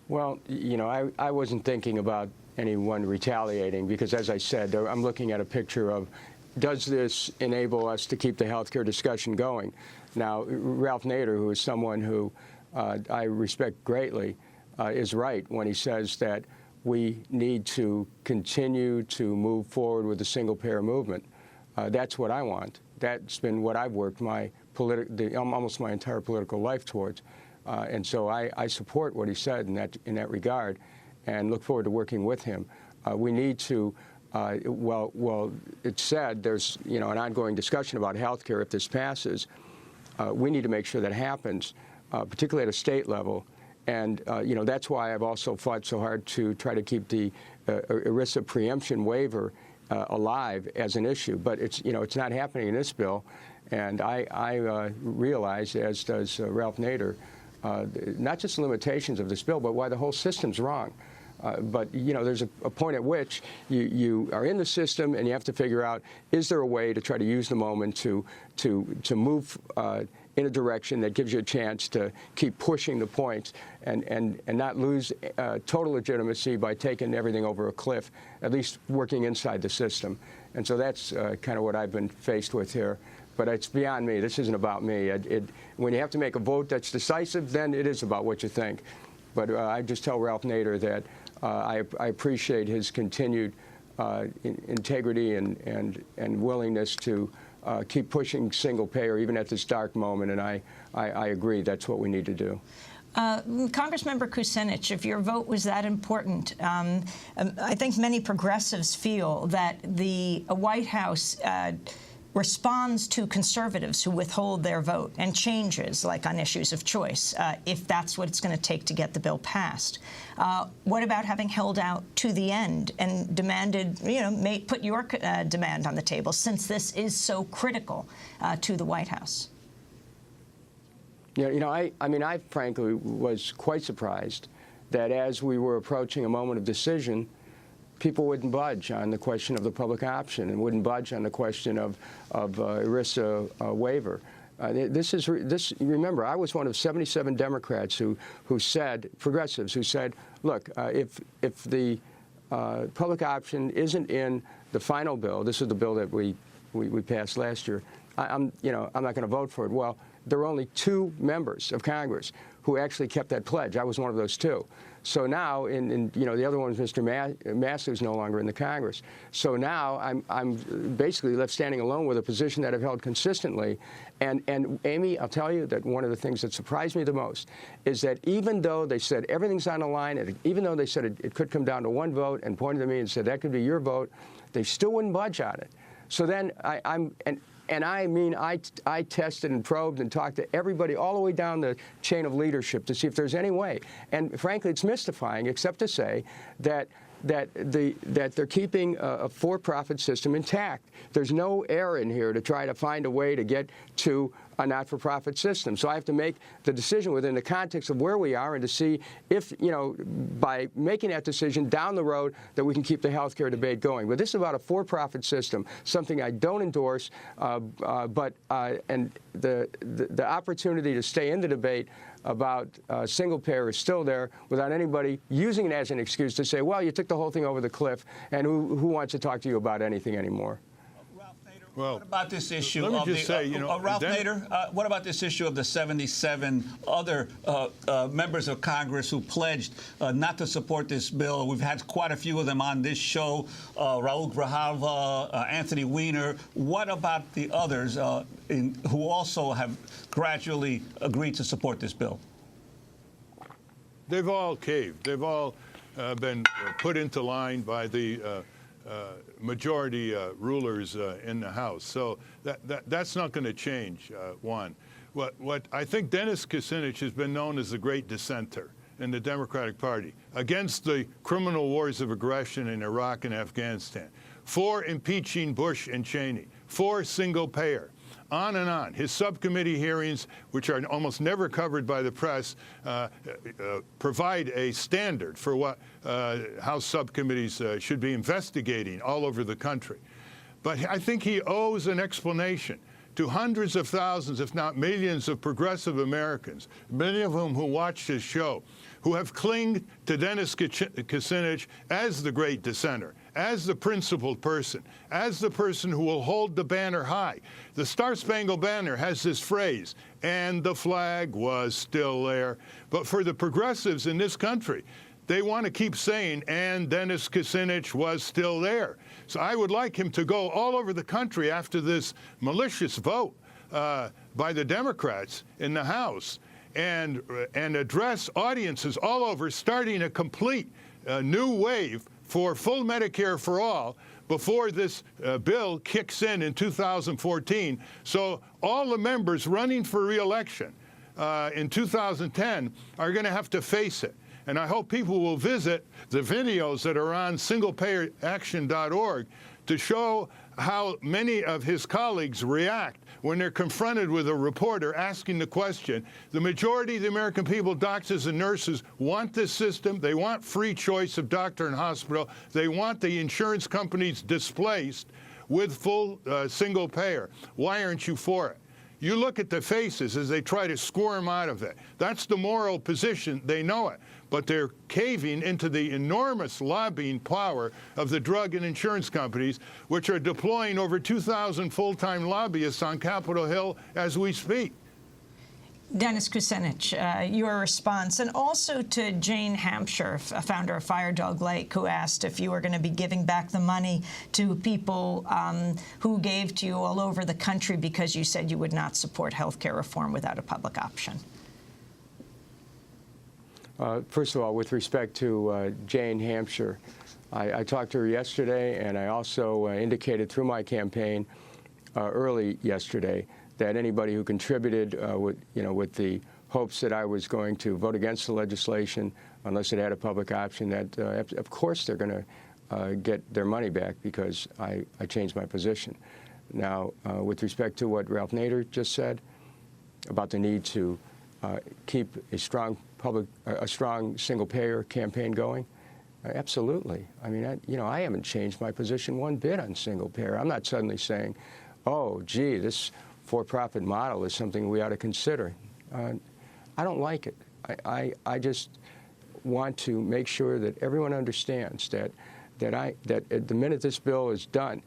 Well, you know, I wasn't thinking about anyone retaliating because, as I said, I'm looking at a picture of, does this enable us to keep the health care discussion going? Now, Ralph Nader, who is someone who I respect greatly, is right when he says that we need to continue to move forward with the single-payer movement. That's what I want. That's been what I've worked almost my entire political life towards. And so I support what he said in that regard and look forward to working with him. We need to, well, it's said there's, you know, an ongoing discussion about health care if this passes. We need to make sure that happens, particularly at a state level. And, you know, that's why I've also fought so hard to try to keep the ERISA preemption waiver alive as an issue. But it's, you know, it's not happening in this bill. And I realize, as does Ralph Nader, not just the limitations of this bill, but why the whole system's wrong. But, you know, there's a point at which you are in the system and you have to figure out, is there a way to try to use the moment to move in a direction that gives you a chance to keep pushing the points and not lose total legitimacy by taking everything over a cliff, at least working inside the system. And so that's kind of what I've been faced with here. But it's beyond me. This isn't about me. When you have to make a vote that's decisive, then it is about what you think. But I just tell Ralph Nader that I appreciate his continued integrity and willingness to keep pushing single payer even at this dark moment, and I agree that's what we need to do. Congressmember Kucinich, if your vote was that important, I think many progressives feel that the White House responds to conservatives who withhold their vote and changes, like on issues of choice, if that's what it's going to take to get the bill passed. What about having held out to the end and demanded, you know, put your demand on the table, since this is so critical to the White House? Yeah, you know, I mean, I frankly was quite surprised that as we were approaching a moment of decision, people wouldn't budge on the question of the public option and wouldn't budge on the question of ERISA waiver. Remember, I was one of 77 Democrats who said, progressives, who said, look, if the public option isn't in the final bill, this is the bill that we passed last year, I'm not going to vote for it. Well, there were only 2 members of Congress who actually kept that pledge. I was one of those 2. So now, you know, the other one was Mr. Massey, who's no longer in the Congress. So now I'm basically left standing alone with a position that I've held consistently. And Amy, I'll tell you that one of the things that surprised me the most is that even though they said everything's on the line, and even though they said it could come down to 1 vote and pointed to me and said that could be your vote, they still wouldn't budge on it. So then I tested and probed and talked to everybody all the way down the chain of leadership to see if there's any way. And frankly, it's mystifying, except to say that they're keeping a for-profit system intact. There's no air in here to try to find a way to get to a not-for-profit system. So I have to make the decision within the context of where we are and to see if, you know, by making that decision down the road that we can keep the health care debate going. But this is about a for-profit system, something I don't endorse, and the opportunity to stay in the debate about single payer is still there without anybody using it as an excuse to say, well, you took the whole thing over the cliff, and who wants to talk to you about anything anymore? Well, what about this issue let me of just say, you know, Ralph Nader, what about this issue of the 77 other members of Congress who pledged not to support this bill? We've had quite a few of them on this show, Raul Grijalva, Anthony Weiner. What about the others who also have gradually agreed to support this bill? They've all caved. They've all been put into line by the majority rulers in the House. So that's not going to change, one. What I think Dennis Kucinich has been known as the great dissenter in the Democratic Party against the criminal wars of aggression in Iraq and Afghanistan, for impeaching Bush and Cheney, for single payer. On and on. His subcommittee hearings, which are almost never covered by the press, provide a standard for what House subcommittees should be investigating all over the country. But I think he owes an explanation to hundreds of thousands, if not millions, of progressive Americans, many of whom who watch this show, who have clinged to Dennis Kucinich as the great dissenter, as the principled person, as the person who will hold the banner high. The Star-Spangled Banner has this phrase, and the flag was still there. But for the progressives in this country, they want to keep saying, and Dennis Kucinich was still there. So I would like him to go all over the country after this malicious vote by the Democrats in the House and address audiences all over, starting a complete new wave for full Medicare for all before this bill kicks in 2014. So all the members running for re-election in 2010 are going to have to face it. And I hope people will visit the videos that are on singlepayeraction.org to show how many of his colleagues react when they're confronted with a reporter asking the question. The majority of the American people, doctors and nurses, want this system. They want free choice of doctor and hospital. They want the insurance companies displaced with full single payer. Why aren't you for it? You look at the faces as they try to squirm out of it. That's the moral position. They know it. But they're caving into the enormous lobbying power of the drug and insurance companies, which are deploying over 2,000 full-time lobbyists on Capitol Hill as we speak. Dennis Kucinich, your response, and also to Jane Hampshire, founder of Fire Dog Lake, who asked if you were going to be giving back the money to people who gave to you all over the country because you said you would not support health care reform without a public option. First of all, with respect to Jane Hampshire, I talked to her yesterday, and I also indicated through my campaign early yesterday that anybody who contributed with the hopes that I was going to vote against the legislation unless it had a public option, that of course they're going to get their money back because I changed my position. Now, with respect to what Ralph Nader just said about the need to keep a strong single-payer campaign going, absolutely. I mean, I haven't changed my position one bit on single-payer. I'm not suddenly saying, oh, gee, this for-profit model is something we ought to consider. I don't like it. I just want to make sure that everyone understands that at the minute this bill is done,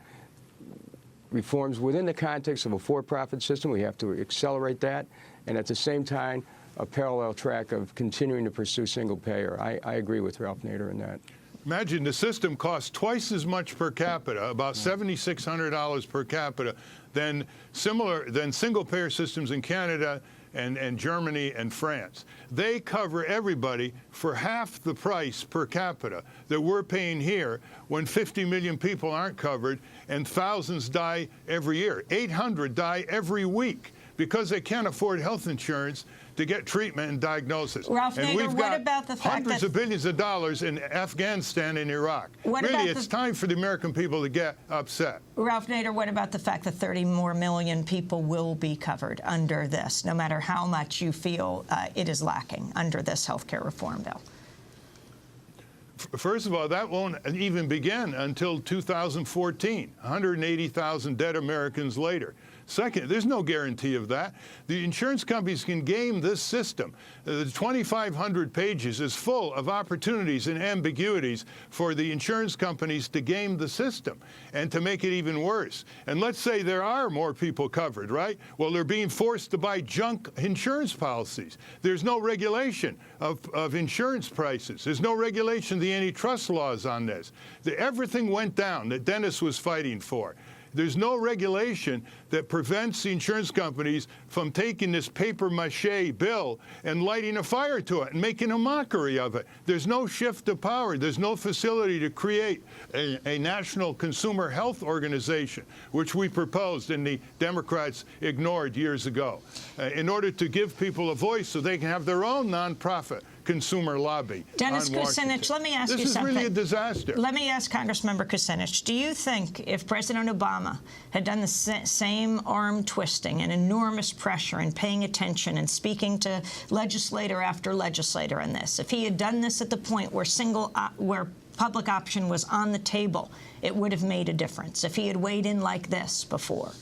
reforms within the context of a for-profit system, we have to accelerate that, and at the same time, a parallel track of continuing to pursue single-payer. I agree with Ralph Nader in that. Imagine the system costs twice as much per capita, about $7,600 per capita, than single-payer systems in Canada and Germany and France. They cover everybody for half the price per capita that we're paying here when 50 million people aren't covered and thousands die every year. 800 die every week because they can't afford health insurance to get treatment and diagnosis. Ralph Nader, and we've got what about the fact hundreds of billions of dollars in Afghanistan and Iraq. Really, it's time for the American people to get upset. Ralph Nader, what about the fact that 30 more million people will be covered under this, no matter how much you feel it is lacking under this health care reform bill? First of all, that won't even begin until 2014, 180,000 dead Americans later. Second, there's no guarantee of that. The insurance companies can game this system. The 2,500 pages is full of opportunities and ambiguities for the insurance companies to game the system and to make it even worse. And let's say there are more people covered, right? Well, they're being forced to buy junk insurance policies. There's no regulation of insurance prices. There's no regulation of the antitrust laws on this. Everything went down that Dennis was fighting for. There's no regulation that prevents the insurance companies from taking this papier-mâché bill and lighting a fire to it and making a mockery of it. There's no shift of power. There's no facility to create a national consumer health organization, which we proposed and the Democrats ignored years ago, in order to give people a voice so they can have their own nonprofit consumer lobby. Dennis Kucinich, let me ask you something. This is really a disaster. Let me ask Congressmember Kucinich, do you think if President Obama had done the same arm twisting and enormous pressure and paying attention and speaking to legislator after legislator on this, if he had done this at the point where public option was on the table, it would have made a difference, if he had weighed in like this before?